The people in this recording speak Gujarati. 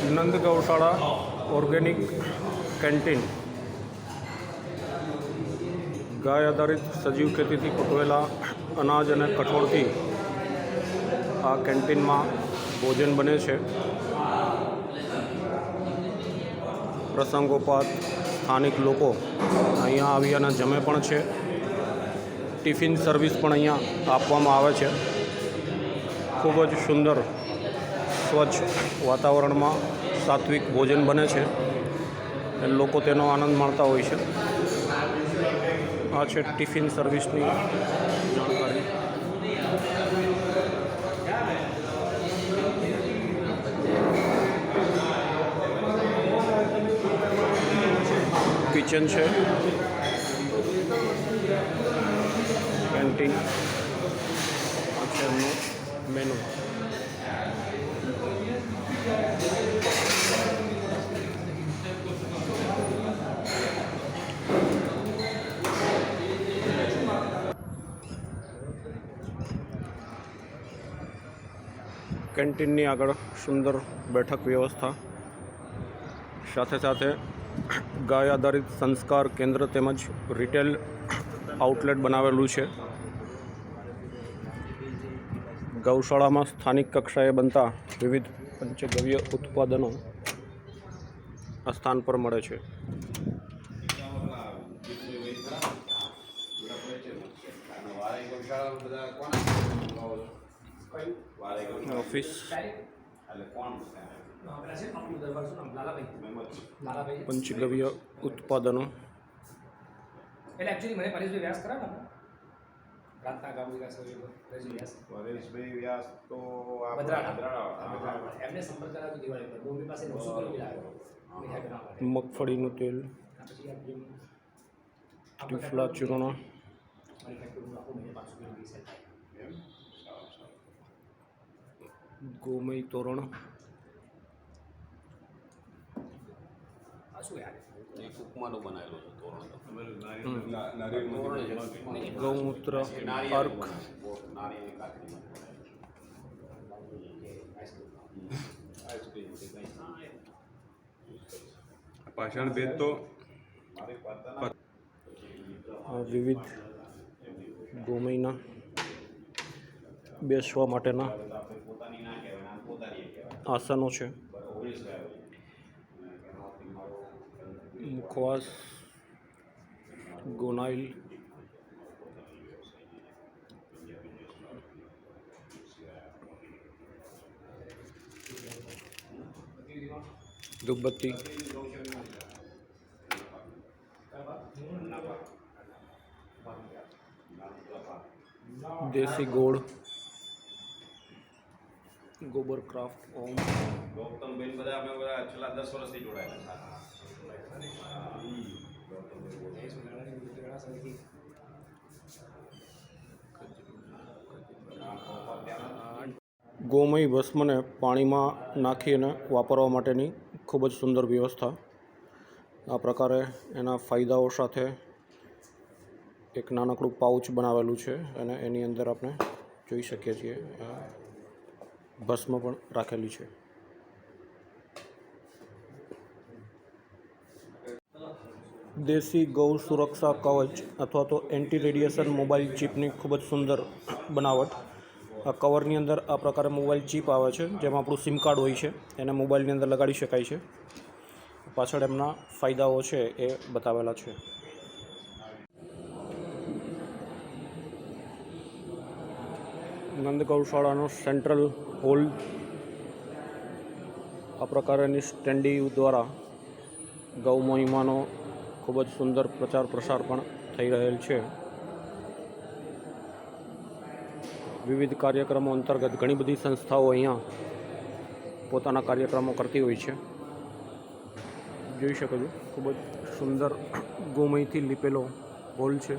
નંદ ગૌશાળા ઓર્ગેનિક કેન્ટીન ગાય આધારિત સજીવ ખેતીથી પકવેલા અનાજ અને કઠોળથી આ કેન્ટીનમાં ભોજન બને છે. પ્રસંગોપાત સ્થાનિક લોકો અહીંયા આવી અને જમે પણ છે. ટિફિન સર્વિસ પણ અહીંયા આપવામાં આવે છે. ખૂબ જ સુંદર સ્વચ્છ વાતાવરણમાં સાત્વિક ભોજન બને છે. લોકો તેનો આનંદ માણતા હોય છે. આ છે ટિફિન સર્વિસની જાણકારી. કિચન છે, કેન્ટીન, આ છે એમનું મેનુ. કેન્ટીનની આગળ સુંદર બેઠક વ્યવસ્થા, સાથે સાથે ગાય આધારિત સંસ્કાર કેન્દ્ર તેમજ રિટેલ આઉટલેટ બનાવેલું છે. ગૌશાળામાં સ્થાનિક કક્ષાએ બનતા વિવિધ પંચગવ્ય ઉત્પાદનો આ સ્થાન પર મળે છે. ઓફિસ, પંચગવ્ય ઉત્પાદનો. एक्चुअली मैंने परेश भाई व्यास करा ना रातना गांव विकास પરેશભાઈ વ્યાસ તો એમને સંપર્ક કરાવ્યો દિવાળી પર બોમ્બે પાસે 900 કિલો લાવ્યો મીઠાઈ બનાવવા માટે. મગફળીનું તેલ, ત્રિફલા ચૂર્ણ, ગોમય તોરણ, શું યાર એક ઉપમાનું બનાવેલું છે તોરણ. ગૌમૂત્ર, અર્ક, નારિયેળની કાકડી પાષાણ ભેદ તો વિવિધ ગોમયના બેસવા માટેના આસનો છે. મુખવાસ, ગોનાઇલ, ધૂપબત્તી, દેશી ગોળ, ગોબર ક્રાફ્ટ ઓમ. ગૌતમબેન બધા અમે બધા છેલ્લા 10 વર્ષથી જોડાયેલા ગોમય ભસ્મને પાણીમાં નાખીને વાપરવા માટેની ખૂબ જ સુંદર વ્યવસ્થા. આ પ્રકારે એના ફાયદાઓ સાથે એક નાનકડું પાઉચ બનાવેલું છે અને એની અંદર આપણે જોઈ શકીએ છીએ ભસ્મ પણ રાખેલી છે. દેશી ગૌ સુરક્ષા કવચ અથવા તો એન્ટી રેડિયેશન મોબાઈલ ચીપની ખૂબ જ સુંદર બનાવટ. આ કવરની અંદર આ પ્રકારે મોબાઈલ ચીપ આવે છે, જેમાં આપણું સિમ કાર્ડ હોય છે, એને મોબાઈલની અંદર લગાડી શકાય છે. પાછળ એમના ફાયદાઓ છે એ બતાવેલા છે. નંદ ગૌશાળાનો સેન્ટ્રલ હોલ આ પ્રકારની સ્ટેન્ડી દ્વારા ગૌ મહિમાનો ખૂબ જ સુંદર પ્રચાર પ્રસાર પણ થઈ રહેલ છે. વિવિધ કાર્યક્રમો અંતર્ગત ઘણી બધી સંસ્થાઓ અહીંયા પોતાના કાર્યક્રમો કરતી હોય છે. જોઈ શકો છો, ખૂબ જ સુંદર ગોમયથી લીપેલો હોલ છે.